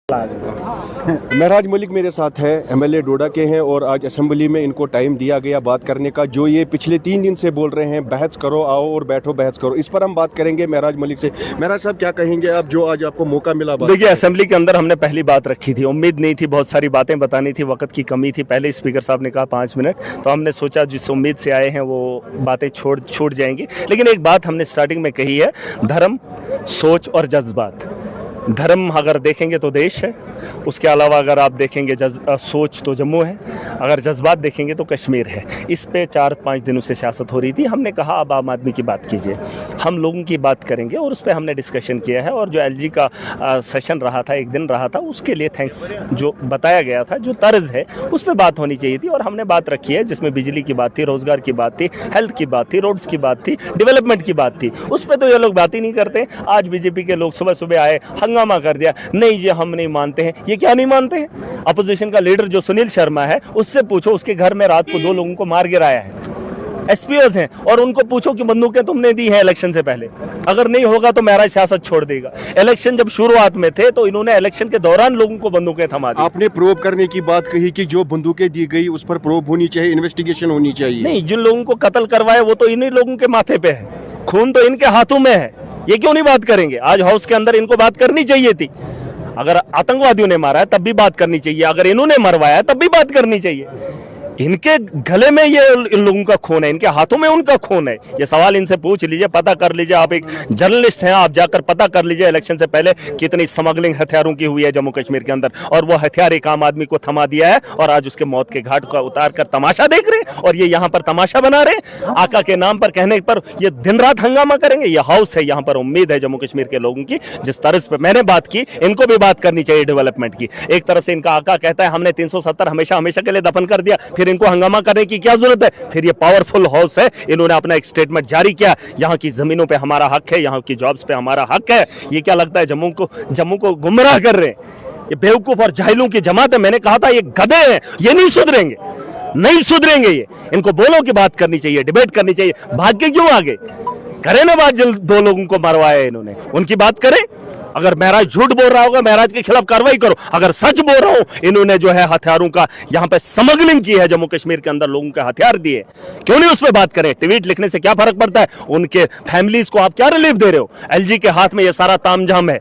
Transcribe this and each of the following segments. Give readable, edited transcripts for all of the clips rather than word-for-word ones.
महराज मलिक मेरे साथ है, एमएलए डोडा के हैं और आज असेंबली में इनको टाइम दिया गया बात करने का। जो ये पिछले 3 दिन से बोल रहे हैं बहस करो, आओ और बैठो बहस करो, इस पर हम बात करेंगे महराज मलिक से। महराज साहब क्या कहेंगे आप, जो आज आपको मौका मिला? देखिए, असेंबली के अंदर हमने पहली बात रखी थी, उम्मीद नहीं थी, बहुत सारी बातें बतानी थी, वक्त की कमी थी। पहले स्पीकर साहब ने कहा 5 मिनट, तो हमने सोचा जिस उम्मीद से आए हैं वो बातें छूट जाएंगी। लेकिन एक बात हमने स्टार्टिंग में कही है, धर्म, सोच और जज्बात। धर्म अगर देखेंगे तो देश है, उसके अलावा अगर आप देखेंगे सोच तो जम्मू है, अगर जज्बात देखेंगे तो कश्मीर है। इस पे 4-5 दिनों से सियासत हो रही थी। हमने कहा अब आम आदमी की बात कीजिए, हम लोगों की बात करेंगे और उस पर हमने डिस्कशन किया है। और जो एलजी का सेशन रहा था, एक दिन रहा था, उसके लिए थैंक्स जो बताया गया था, जो तर्ज है उस पर बात होनी चाहिए थी। और हमने बात रखी है जिसमें बिजली की बात थी, रोजगार की बात थी, हेल्थ की बात थी, रोड्स की बात थी, डेवलपमेंट की बात थी। उस पर तो ये लोग बात ही नहीं करते। आज बीजेपी के लोग सुबह सुबह आए, हंगामा कर दिया, नहीं ये हम नहीं मानते हैं। ये क्या नहीं मानते हैं? अपोजिशन का लीडर जो सुनील शर्मा है, उससे पूछो, उसके घर में रात को 2 लोगों को मार गिराया है, एसपीओस हैं, और उनको पूछो कि बंदूकें तुमने दी हैं इलेक्शन से पहले। अगर नहीं होगा तो महराज सियासत छोड़ देगा। इलेक्शन जब शुरुआत में थे तो इन्होंने इलेक्शन के दौरान लोगों को बंदूकें थमा दी। आपने प्रोब करने की बात कही कि जो बंदूकें दी गई उस पर प्रोब होनी चाहिए, इन्वेस्टिगेशन होनी चाहिए। नहीं, जिन लोगों को कत्ल करवाए वो तो इन्हीं लोगों के माथे पे है, खून तो इनके हाथों में है। ये क्यों नहीं बात करेंगे? आज हाउस के अंदर इनको बात करनी चाहिए थी। अगर आतंकवादियों ने मारा है तब भी बात करनी चाहिए, अगर इन्होंने मरवाया है तब भी बात करनी चाहिए। इनके गले में ये इन लोगों का खून है, इनके हाथों में उनका खून है। ये सवाल इनसे पूछ लीजिए, पता कर लीजिए। आप एक जर्नलिस्ट हैं, आप जाकर पता कर लीजिए इलेक्शन से पहले कितनी स्मगलिंग हथियारों की हुई है जम्मू कश्मीर के अंदर, और वो हथियार एक आम आदमी को थमा दिया है और आज उसके मौत के घाट को उतार कर तमाशा देख रहे हैं। और ये यहाँ पर तमाशा बना रहे हैं, आका के नाम पर कहने पर ये दिन रात हंगामा करेंगे। ये हाउस है, यहाँ पर उम्मीद है जम्मू कश्मीर के लोगों की। जिस तरह पर मैंने बात की, इनको भी बात करनी चाहिए डेवलपमेंट की। एक तरफ से इनका आका कहता है हमने 370 हमेशा हमेशा के लिए दफन कर दिया, फिर इनको हंगामा करने की क्या जरूरत है? फिर ये पावरफुल हाउस है, इन्होंने अपना एक स्टेटमेंट जारी किया, यहाँ की जमीनों पे हमारा हक है, यहाँ की जॉब्स पे हमारा हक है। ये क्या लगता है जम्मू को गुमराह कर रहे हैं? ये बेवकूफ और जाहिलों की जमात है। मैंने कहा था ये गधे हैं, ये नहीं सुधरेंगे, नहीं सुधरेंगे ये। इनको बोलो कि बात करनी चाहिए, डिबेट करनी चाहिए। भाग के क्यों आगे? करें ना बात, जिन 2 लोगों को मरवाया इन्होंने, उनकी बात करें। अगर महराज झूठ बोल रहा होगा, महराज के खिलाफ कार्रवाई करो। अगर सच बोल रहा हूं, इन्होंने जो है हथियारों का यहाँ पे स्मगलिंग की है, जम्मू कश्मीर के अंदर लोगों के हथियार दिए, क्यों नहीं उस पर बात करें? ट्वीट लिखने से क्या फर्क पड़ता है? उनके फैमिलीज को आप क्या रिलीफ दे रहे हो? एलजी के हाथ में ये सारा तामझाम है।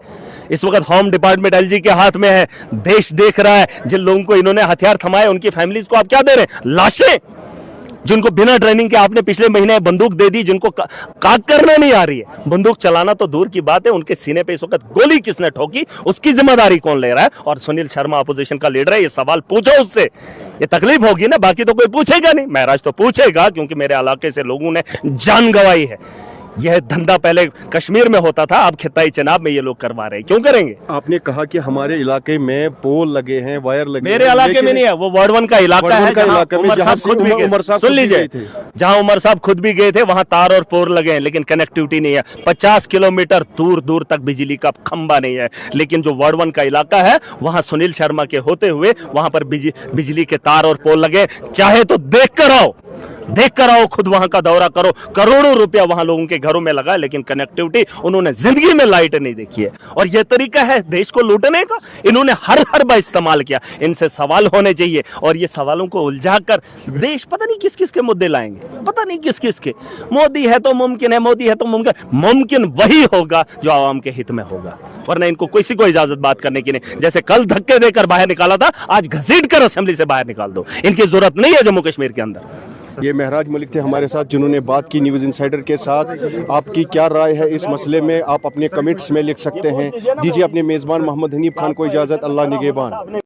इस वक्त होम डिपार्टमेंट एलजी के हाथ में है, देश देख रहा है। जिन लोगों को इन्होंने हथियार थमाए, उनकी फैमिलीज को आप क्या दे रहे हैं? लाशें, जिनको बिना ट्रेनिंग के आपने पिछले महीने बंदूक दे दी, जिनको काट करना नहीं आ रही है। बंदूक चलाना तो दूर की बात है, उनके सीने पे इस वक्त गोली किसने ठोकी, उसकी जिम्मेदारी कौन ले रहा है? और सुनील शर्मा अपोजिशन का लीडर है, ये सवाल पूछो उससे। ये तकलीफ होगी ना, बाकी तो कोई पूछेगा नहीं। महराज तो पूछेगा, क्योंकि मेरे इलाके से लोगों ने जान गंवाई है। यह धंधा पहले कश्मीर में होता था, अब खिताई चनाब में ये लोग करवा रहे हैं। क्यों करेंगे? आपने कहा कि हमारे इलाके में पोल लगे हैं, वायर लगे। मेरे इलाके में नहीं है, वो वार्ड 1 का इलाका है, जहां उमर साहब खुद भी गए। सुन लीजिए, जहां उमर साहब खुद भी गए थे, वहां तार और पोल लगे हैं, लेकिन कनेक्टिविटी नहीं है। 50 किलोमीटर दूर दूर तक बिजली का खंबा नहीं है। लेकिन जो वार्ड 1 का इलाका है, वहां सुनील शर्मा के होते हुए वहां पर बिजली के तार और पोल लगे। चाहे तो देख कर आओ, खुद वहां का दौरा करो। करोड़ों रुपया वहां लोगों के घरों में लगा, लेकिन कनेक्टिविटी उन्होंने जिंदगी में लाइट नहीं देखी है। और यह तरीका है देश को लूटने का, इन्होंने हर बार इस्तेमाल किया। इनसे सवाल होने चाहिए, और ये सवालों को उलझाकर देश पता नहीं किस किस के मुद्दे लाएंगे, पता नहीं किस किस के। मोदी है तो मुमकिन है, मोदी है तो मुमकिन वही होगा जो आवाम के हित में होगा, वरना इनको किसी को इजाजत बात करने की नहीं। जैसे कल धक्के देकर बाहर निकाला था, आज घसीट कर असेंबली से बाहर निकाल दो। इनकी जरूरत नहीं है जम्मू कश्मीर के अंदर। ये महराज मलिक थे हमारे साथ, जिन्होंने बात की न्यूज़ इनसाइडर के साथ। आपकी क्या राय है इस मसले में? आप अपने कमेंट्स में लिख सकते हैं। दीजिए अपने मेज़बान मोहम्मद हनीफ खान को इजाज़त। अल्लाह निगहबान।